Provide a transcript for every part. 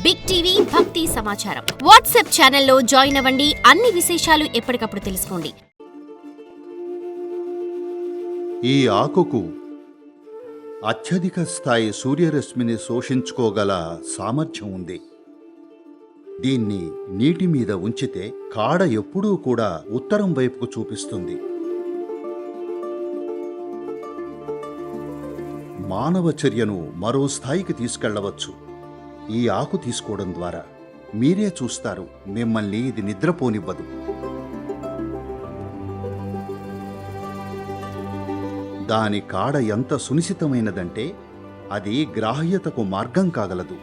Big TV భక్తి సమాచారం WhatsApp ఛానల్లో జాయిన్ అవ్వండి. అన్ని విశేషాలు ఎప్పటికప్పుడు తెలుసుకోండి. ఈ ఆకుకు అత్యధిక స్థాయి సూర్యరశ్మిని శోషించుకోగల సామర్థ్యం ఉంది. దీన్ని నీటి మీద ఉంచితే కాడ ఎప్పుడూ కూడా ఉత్తరం వైపుకు చూపిస్తుంది. మానవ చర్యను మరో స్థాయికి తీసుకెళ్లవచ్చు. ఈ ఆకు తీసుకోవడం ద్వారా మీరే చూస్తారు, మిమ్మల్ని ఇది నిద్రపోనివ్వదు. దాని కాడ ఎంత సునిశితమైనదంటే అది గ్రాహ్యతకు మార్గం కాగలదు.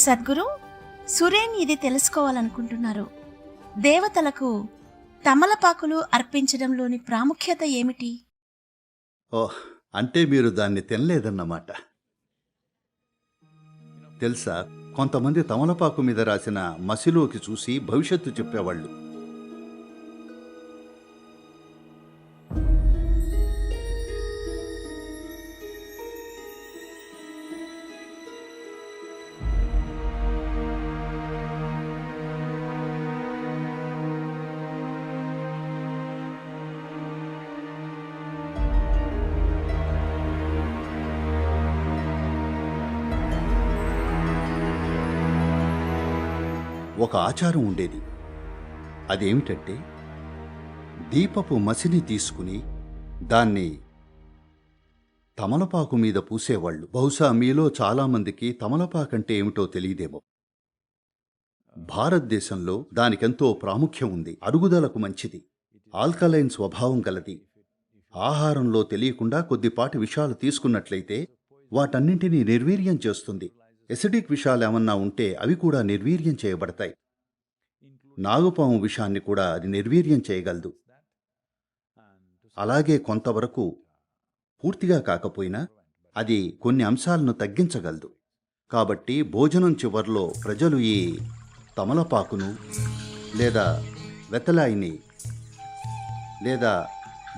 సద్గురు, సురేన్ ఇది తెలుసుకోవాలనుకుంటున్నారు. దేవతలకు తమలపాకులు అర్పించడంలోని ప్రాముఖ్యత ఏమిటి? ఓహ్, అంటే మీరు దాన్ని తినలేదన్నమాట. తెలుసా, కొంతమంది తమలపాకు మీద రాసిన మసిలోకి చూసి భవిష్యత్తు చెప్పేవాళ్ళు. ఒక ఆచారం ఉండేది. అదేమిటంటే, దీపపు మసిని తీసుకుని దాన్ని తమలపాకు మీద పూసేవాళ్ళు. బహుశా మీలో చాలామందికి తమలపాకంటే ఏమిటో తెలియదేమో. భారతదేశంలో దానికెంతో ప్రాముఖ్యం ఉంది. అరుగుదలకు మంచిది, ఆల్కలైన్ స్వభావం గలది. ఆహారంలో తెలియకుండా కొద్దిపాటి విషాలు తీసుకున్నట్లయితే వాటన్నింటినీ నిర్వీర్యం చేస్తుంది. ఎసిడిక్ విషాలేమన్నా ఉంటే అవి కూడా నిర్వీర్యం చేయబడతాయి. నాగుపాము విషాన్ని కూడా అది నిర్వీర్యం చేయగలదు. అలాగే కొంతవరకు, పూర్తిగా కాకపోయినా, అది కొన్ని అంశాలను తగ్గించగలదు. కాబట్టి భోజనం చివర్లో ప్రజలు ఈ తమలపాకును లేదా వెతలాయిని లేదా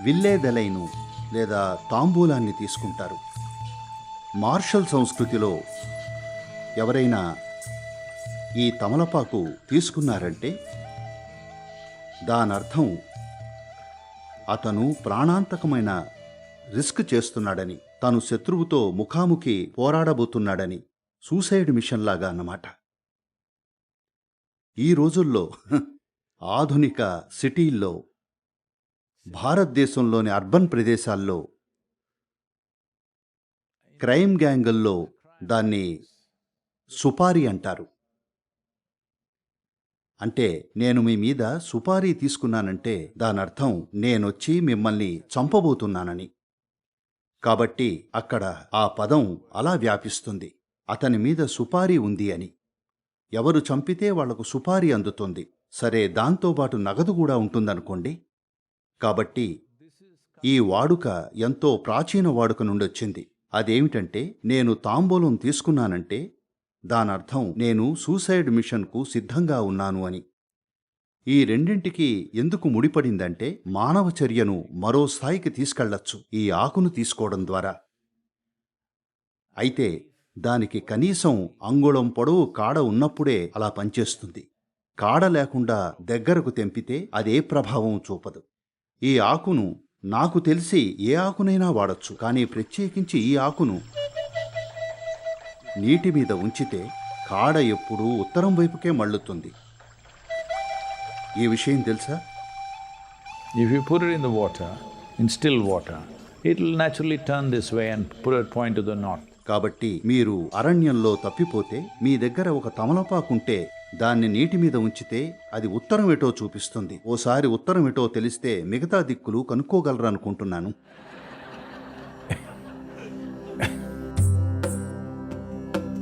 విల్లేదెలైను లేదా తాంబూలాన్ని తీసుకుంటారు. మార్షల్ సంస్కృతిలో ఎవరైనా ఈ తమలపాకు తీసుకున్నారంటే దానర్థం అతను ప్రాణాంతకమైన రిస్క్ చేస్తున్నాడని, తను శత్రువుతో ముఖాముఖి పోరాడబోతున్నాడని, సూసైడ్ మిషన్ లాగా అన్నమాట. ఈ రోజుల్లో ఆధునిక సిటీల్లో, భారతదేశంలోని అర్బన్ ప్రదేశాల్లో, క్రైమ్ గ్యాంగుల్లో దాన్ని సుపారీ అంటారు. అంటే నేను మీ మీద సుపారీ తీసుకున్నానంటే దానర్థం నేనొచ్చి మిమ్మల్ని చంపబోతున్నానని. కాబట్టి అక్కడ ఆ పదం అలా వ్యాపిస్తుంది, అతని మీద సుపారీ ఉంది అని. ఎవరు చంపితే వాళ్లకు సుపారీ అందుతుంది. సరే, దాంతోపాటు నగదు కూడా ఉంటుందనుకోండి. కాబట్టి ఈ వాడుక ఎంతో ప్రాచీన వాడుక నుండొచ్చింది. అదేమిటంటే, నేను తాంబూలం తీసుకున్నానంటే దానర్థం నేను సూసైడ్ మిషన్కు సిద్ధంగా ఉన్నాను అని. ఈ రెండింటికి ఎందుకు ముడిపడిందంటే, మానవ చర్యను మరో స్థాయికి తీసుకెళ్లొచ్చు ఈ ఆకును తీసుకోవడం ద్వారా. అయితే దానికి కనీసం అంగుళం పొడవు కాడ ఉన్నప్పుడే అలా పనిచేస్తుంది. కాడ లేకుండా దగ్గరకు తెంపితే అదే ప్రభావం చూపదు. ఈ ఆకును నాకు తెలిసి ఏ ఆకునైనా వాడచ్చు, కానీ ప్రత్యేకించి ఈ ఆకును నీటి మీద ఉంచితే కాడ ఎప్పుడూ ఉత్తరం వైపుకే మళ్ళుతుంది. ఈ విషయం తెలుసా? If you put it in the water, in still water, it will naturally turn this way and point to the north. కాబట్టి మీరు అరణ్యంలో తప్పిపోతే మీ దగ్గర ఒక తమలపాకుంటే దాన్ని నీటి మీద ఉంచితే అది ఉత్తరం ఎటో చూపిస్తుంది. ఓసారి ఉత్తరం ఎటో తెలిస్తే మిగతా దిక్కులు కనుక్కోగలరనుకుంటున్నాను.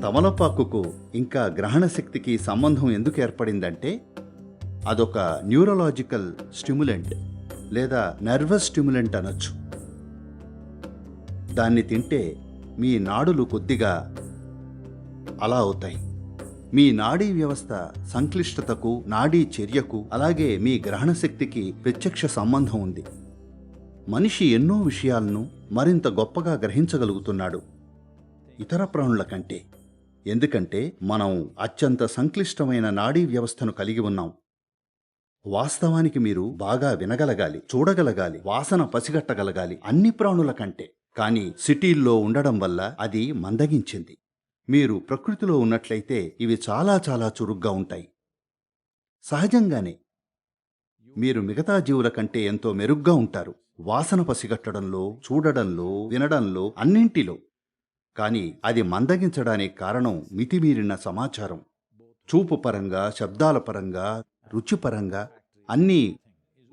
తమలపాకుకు ఇంకా గ్రహణ శక్తికి సంబంధం ఎందుకు ఏర్పడిందంటే, అదొక న్యూరలాజికల్ స్టిమ్యులెంట్ లేదా నర్వస్ స్టిమ్యులెంట్ అనొచ్చు. దాన్ని తింటే మీ నాడులు కొద్దిగా అలా అవుతాయి. మీ నాడీ వ్యవస్థ సంక్లిష్టతకు, నాడీ చర్యకు, అలాగే మీ గ్రహణ శక్తికి ప్రత్యక్ష సంబంధం ఉంది. మనిషి ఎన్నో విషయాలను మరింత గొప్పగా గ్రహించగలుగుతున్నాడు ఇతర ప్రాణుల కంటే. ఎందుకంటే మనం అత్యంత సంక్లిష్టమైన నాడీ వ్యవస్థను కలిగి ఉన్నాం. వాస్తవానికి మీరు బాగా వినగలగాలి, చూడగలగాలి, వాసన పసిగట్టగలగాలి అన్ని ప్రాణుల కంటే. కానీ సిటీల్లో ఉండడం వల్ల అది మందగించింది. మీరు ప్రకృతిలో ఉన్నట్లయితే ఇవి చాలా చాలా చురుగ్గా ఉంటాయి. సహజంగానే మీరు మిగతా జీవుల కంటే ఎంతో మెరుగ్గా ఉంటారు, వాసన పసిగట్టడంలో, చూడడంలో, వినడంలో, అన్నింటిలో. కానీ అది మందగించడానికి కారణం మితిమీరిన సమాచారం. చూపు పరంగా, శబ్దాల పరంగా, రుచిపరంగా అన్నీ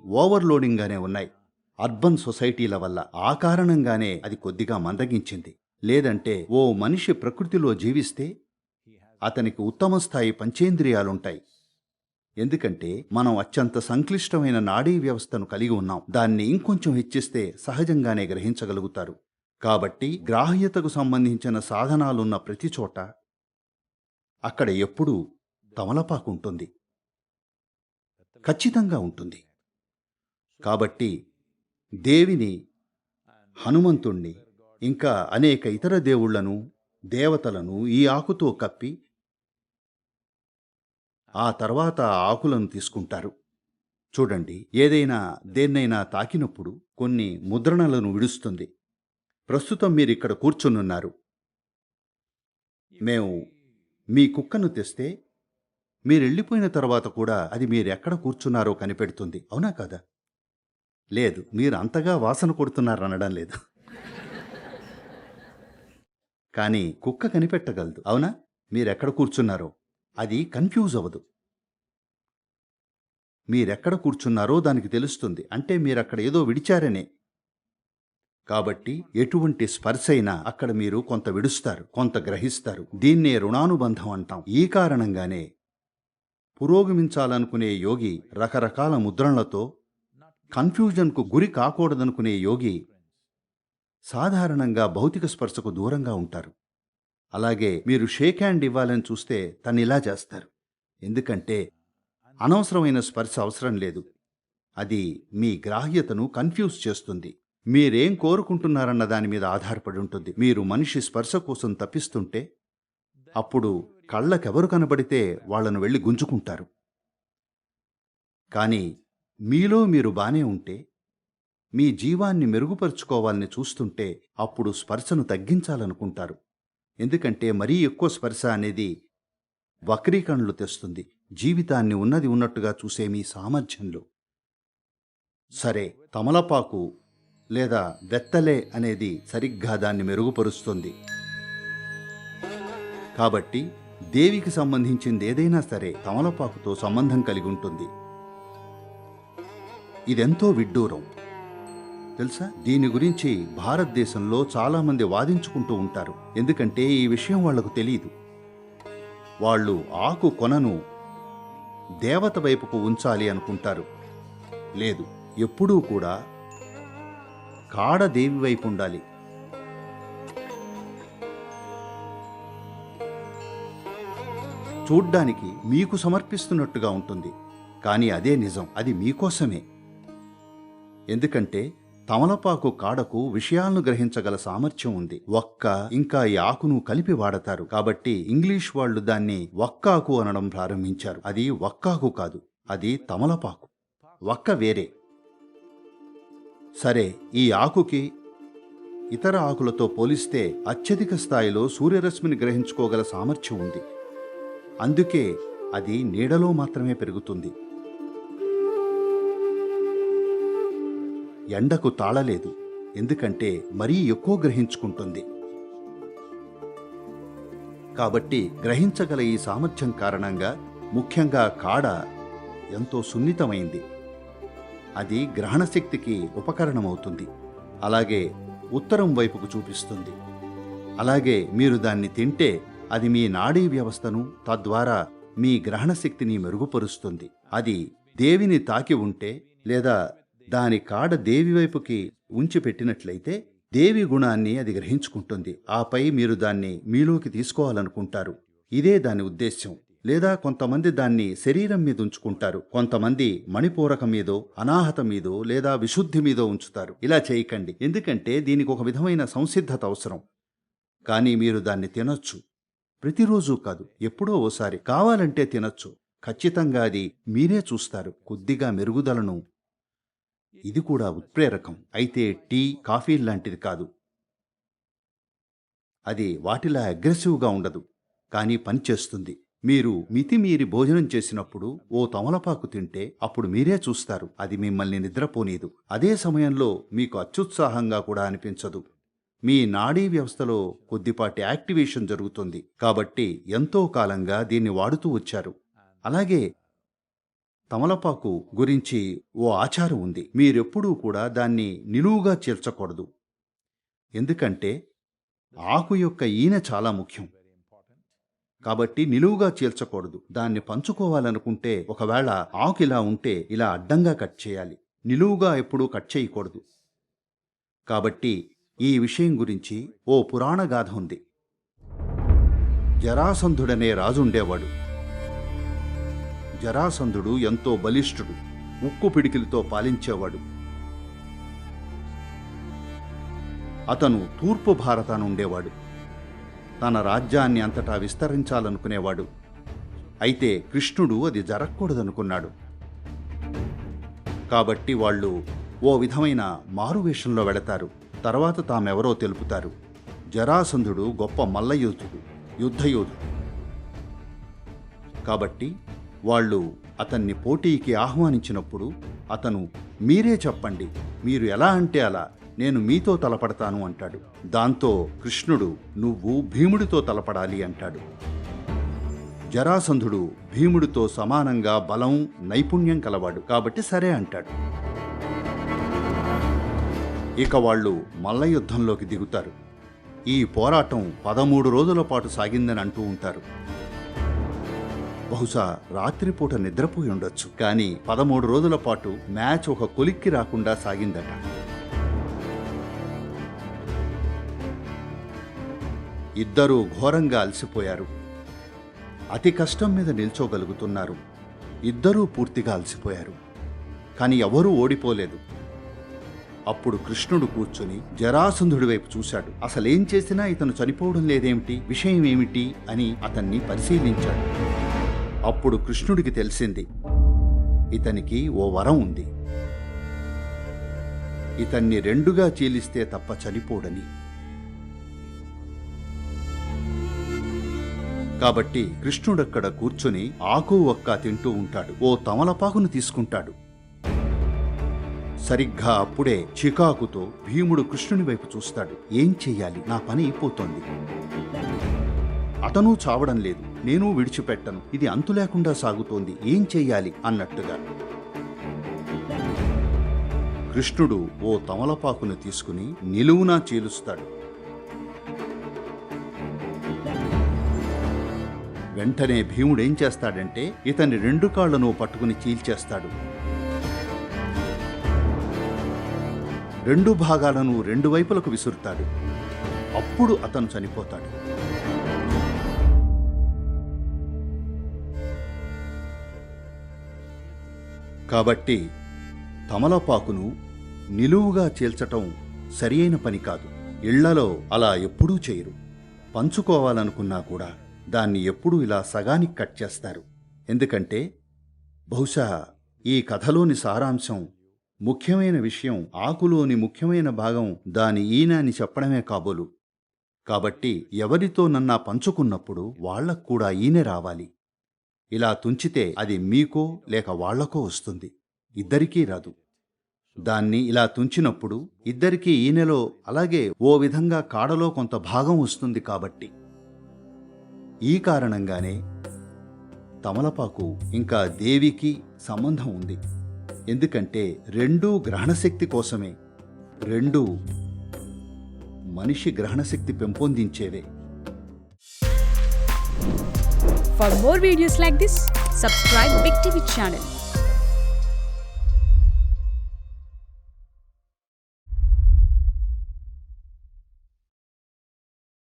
ఓవర్లోడింగ్గానే ఉన్నాయి. అర్బన్ సొసైటీల వల్ల ఆ కారణంగానే అది కొద్దిగా మందగించింది. లేదంటే ఓ మనిషి ప్రకృతిలో జీవిస్తే అతనికి ఉత్తమ స్థాయి పంచేంద్రియాలుంటాయి. ఎందుకంటే మనం అత్యంత సంక్లిష్టమైన నాడీ వ్యవస్థను కలిగి ఉన్నాం. దాన్ని ఇంకొంచెం హెచ్చిస్తే సహజంగానే గ్రహించగలుగుతారు. కాబట్టి గ్రాహ్యతకు సంబంధించిన సాధనాలున్న ప్రతి చోట అక్కడ ఎప్పుడూ తమలపాకు ఉంటుంది, ఖచ్చితంగా ఉంటుంది. కాబట్టి దేవిని, హనుమంతుణ్ణి, ఇంకా అనేక ఇతర దేవుళ్లను, దేవతలను ఈ ఆకుతో కప్పి ఆ తర్వాత ఆ ఆకులను తీసుకుంటారు. చూడండి, ఏదైనా దేన్నైనా తాకినప్పుడు కొన్ని ముద్రణలను విడుస్తుంది. ప్రస్తుతం మీరిక్కడ కూర్చునున్నారు. మేము మీ కుక్కను తెస్తే మీరెళ్ళిపోయిన తర్వాత కూడా అది మీరెక్కడ కూర్చున్నారో కనిపెడుతుంది, అవునా కదా? లేదు, మీరు అంతగా వాసన కొడుతున్నారనడం లేదు. కానీ కుక్క కనిపెట్టగలదు, అవునా? మీరెక్కడ కూర్చున్నారో. అది కన్ఫ్యూజ్ అవ్వదు. మీరెక్కడ కూర్చున్నారో దానికి తెలుస్తుంది, అంటే మీరక్కడ ఏదో విడిచారనే. కాబట్టి ఎటువంటి స్పర్శ అయినా అక్కడ మీరు కొంత విడుస్తారు, కొంత గ్రహిస్తారు. దీన్నే రుణానుబంధం అంటాం. ఈ కారణంగానే పురోగమించాలనుకునే యోగి రకరకాల ముద్రణలతో, కన్ఫ్యూజన్కు గురి కాకూడదనుకునే యోగి సాధారణంగా భౌతిక స్పర్శకు దూరంగా ఉంటారు. అలాగే మీరు షేక్ హ్యాండ్ ఇవ్వాలని చూస్తే తనిలా చేస్తారు. ఎందుకంటే అనవసరమైన స్పర్శ అవసరం లేదు. అది మీ గ్రాహ్యతను కన్ఫ్యూజ్ చేస్తుంది. మీరేం కోరుకుంటున్నారన్న దాని మీద ఆధారపడి ఉంటుంది. మీరు మనిషి స్పర్శ కోసం తప్పిస్తుంటే అప్పుడు కళ్ళకెవరు కనబడితే వాళ్లను వెళ్ళి గుంజుకుంటారు. కానీ మీలో మీరు బానే ఉంటే, మీ జీవాన్ని మెరుగుపరుచుకోవాలని చూస్తుంటే అప్పుడు స్పర్శను తగ్గించాలనుకుంటారు. ఎందుకంటే మరీ ఎక్కువ స్పర్శ అనేది వక్రీకరణలు తెస్తుంది జీవితాన్ని ఉన్నది ఉన్నట్టుగా చూసే మీ సామర్థ్యంలో. సరే, తమలపాకు లేదా వెత్తలే అనేది సరిగ్గా దాన్ని మెరుగుపరుస్తుంది. కాబట్టి దేవికి సంబంధించింది ఏదైనా సరే తమలపాకుతో సంబంధం కలిగి ఉంటుంది. ఇదెంతో విడ్డూరం తెలుసా? దీని గురించి భారతదేశంలో చాలామంది వాదించుకుంటూ ఉంటారు. ఎందుకంటే ఈ విషయం వాళ్లకు తెలియదు. వాళ్ళు ఆకు కొనను దేవత వైపుకు ఉంచాలి అనుకుంటారు. లేదు, ఎప్పుడూ కూడా కాడ దేవి వైపు ఉండాలి. చూడ్డానికి మీకు సమర్పిస్తున్నట్టుగా ఉంటుంది, కానీ అదే నిజం, అది మీకోసమే. ఎందుకంటే తమలపాకు కాడకు విషయాలను గ్రహించగల సామర్థ్యం ఉంది. వక్క ఇంకా ఈ ఆకును కలిపి వాడతారు. కాబట్టి ఇంగ్లీష్ వాళ్ళు దాన్ని వక్కాకు అనడం ప్రారంభించారు. అది వక్కాకు కాదు, అది తమలపాకు. వక్క వేరే. సరే, ఈ ఆకుకి ఇతర ఆకులతో పోలిస్తే అత్యధిక స్థాయిలో సూర్యరశ్మిని గ్రహించుకోగల సామర్థ్యం ఉంది. అందుకే అది నీడలో మాత్రమే పెరుగుతుంది. ఎండకు తాళలేదు, ఎందుకంటే మరీ ఎక్కువ గ్రహించుకుంటుంది. కాబట్టి గ్రహించగల ఈ సామర్థ్యం కారణంగా ముఖ్యంగా కాడ ఎంతో సున్నితమైంది. అది గ్రహణశక్తికి ఉపకరణమవుతుంది. అలాగే ఉత్తరం వైపుకు చూపిస్తుంది. అలాగే మీరు దాన్ని తింటే అది మీ నాడీ వ్యవస్థను, తద్వారా మీ గ్రహణశక్తిని మెరుగుపరుస్తుంది. అది దేవిని తాకి ఉంటే లేదా దాని కాడ దేవి వైపుకి ఉంచి పెట్టినట్లయితే దేవి గుణాన్ని అది గ్రహించుకుంటుంది. ఆపై మీరు దాన్ని మీలోకి తీసుకోవాలనుకుంటారు. ఇదే దాని ఉద్దేశ్యం. లేదా కొంతమంది దాన్ని శరీరం మీద ఉంచుకుంటారు, కొంతమంది మణిపూరకం మీదో, అనాహత మీదో లేదా విశుద్ధి మీదో ఉంచుతారు. ఇలా చేయకండి, ఎందుకంటే దీనికి ఒక విధమైన సంసిద్ధత అవసరం. కానీ మీరు దాన్ని తినొచ్చు. ప్రతిరోజు కాదు, ఎప్పుడో ఓసారి కావాలంటే తినొచ్చు. ఖచ్చితంగా అది మీరే చూస్తారు కొద్దిగా మెరుగుదలను. ఇది కూడా ఉత్ప్రేరకం, అయితే టీ, కాఫీ లాంటిది కాదు. అది వాటిలా అగ్రెసివ్గా ఉండదు, కానీ పనిచేస్తుంది. మీరు మితిమీరి భోజనం చేసినప్పుడు ఓ తమలపాకు తింటే అప్పుడు మీరే చూస్తారు అది మిమ్మల్ని నిద్రపోనీదు. అదే సమయంలో మీకు అత్యుత్సాహంగా కూడా అనిపించదు. మీ నాడీ వ్యవస్థలో కొద్దిపాటి యాక్టివేషన్ జరుగుతుంది. కాబట్టి ఎంతో కాలంగా దీన్ని వాడుతూ వచ్చారు. అలాగే తమలపాకు గురించి ఓ ఆచారం ఉంది. మీరెప్పుడూ కూడా దాన్ని నిలువుగా చీల్చకూడదు, ఎందుకంటే ఆకు యొక్క ఈనె చాలా ముఖ్యం. కాబట్టి నిలువుగా చీల్చకూడదు. దాన్ని పంచుకోవాలనుకుంటే ఒకవేళ ఆకు ఇలా ఉంటే ఇలా అడ్డంగా కట్ చేయాలి, నిలువుగా ఎప్పుడూ కట్ చేయకూడదు. కాబట్టి ఈ విషయం గురించి ఓ పురాణ గాథ ఉంది. జరాసంధుడనే రాజుండేవాడు. జరాసంధుడు ఎంతో బలిష్ఠుడు, ఉక్కు పిడికిలతో పాలించేవాడు. అతను తూర్పు భారతాన ఉండేవాడు. తన రాజ్యాన్ని అంతటా విస్తరించాలనుకునేవాడు. అయితే కృష్ణుడు అది జరగకూడదనుకున్నాడు. కాబట్టి వాళ్ళు ఓ విధమైన మారువేషంలో వెళతారు. తర్వాత తామెవరో తెలుపుతారు. జరాసంధుడు గొప్ప మల్లయోధుడు, యుద్ధయోధుడు. కాబట్టి వాళ్ళు అతన్ని పోటీకి ఆహ్వానించినప్పుడు అతను మీరే చెప్పండి, మీరు ఎలా అంటే అలా, నేను మీతో తలపడతాను అంటాడు. దాంతో కృష్ణుడు నువ్వు భీముడితో తలపడాలి అంటాడు. జరాసంధుడు భీముడితో సమానంగా బలం, నైపుణ్యం కలవాడు, కాబట్టి సరే అంటాడు. ఇక వాళ్ళు మల్లయుద్ధంలోకి దిగుతారు. ఈ పోరాటం 13 రోజుల పాటు సాగిందని అంటూ ఉంటారు. బహుశా రాత్రిపూట నిద్రపోయి ఉండొచ్చు, కానీ 13 రోజుల పాటు మ్యాచ్ ఒక కొలిక్కి రాకుండా సాగిందట. ఇద్దరూ ఘోరంగా అలసిపోయారు. అతి కష్టం మీద నిల్చోగలుగుతున్నారు. ఇద్దరూ పూర్తిగా అలసిపోయారు, కానీ ఎవరూ ఓడిపోలేదు. అప్పుడు కృష్ణుడు కూర్చుని జరాసంధుడి వైపు చూశాడు. అసలేం చేసినా ఇతను చనిపోవడం లేదేమిటి, విషయం ఏమిటి అని అతన్ని పరిశీలించాడు. అప్పుడు కృష్ణుడికి తెలిసింది, ఇతనికి ఓ వరం ఉంది. ఇతన్ని రెండుగా చీలిస్తే తప్ప చనిపోడని. కాబట్టి కృష్ణుడక్కడ కూర్చుని ఆకు ఒక్క తింటూ ఉంటాడు. ఓ తమలపాకును తీసుకుంటాడు. సరిగ్గా అప్పుడే చికాకుతో భీముడు కృష్ణుని వైపు చూస్తాడు. ఏం చెయ్యాలి, నా పని అయిపోతోంది. అతను చావడం లేదు, నేను విడిచిపెట్టను, ఇది అంతు లేకుండా సాగుతోంది, ఏం చెయ్యాలి అన్నట్టుగా. కృష్ణుడు ఓ తమలపాకును తీసుకుని నిలువునా చీలుస్తాడు. వెంటనే భీముడేం చేస్తాడంటే ఇతని 2 కాళ్లను పట్టుకుని చీల్చేస్తాడు. 2 భాగాలను 2 వైపులకు విసురుతాడు. అప్పుడు అతను చనిపోతాడు. కాబట్టి తమలపాకును నిలువుగా చీల్చటం సరియైన పని కాదు. ఇళ్లలో అలా ఎప్పుడూ చేయరు. పంచుకోవాలనుకున్నా కూడా దాన్ని ఎప్పుడూ ఇలా సగానికి కట్ చేస్తారు. ఎందుకంటే బహుశా ఈ కథలోని సారాంశం, ముఖ్యమైన విషయం, ఆకులోని ముఖ్యమైన భాగం దాని ఈనాన్ని చెప్పడమే కాబోలు. కాబట్టి ఎవరితో నన్నా పంచుకున్నప్పుడు వాళ్లకు కూడా ఈనె రావాలి. ఇలా తుంచితే అది మీకో లేక వాళ్లకో వస్తుంది, ఇద్దరికీ రాదు. దాన్ని ఇలా తుంచినప్పుడు ఇద్దరికీ ఈనెలో అలాగే ఓ విధంగా కాడలో కొంత భాగం వస్తుంది. కాబట్టి ఈ కారణంగానే తమలపాకు ఇంకా దేవికి సంబంధం ఉంది. ఎందుకంటే 2 గ్రహణశక్తి కోసమే, 2 మనిషి గ్రహణశక్తి పెంపొందించేవే. For more videos like this, subscribe Big TV channel.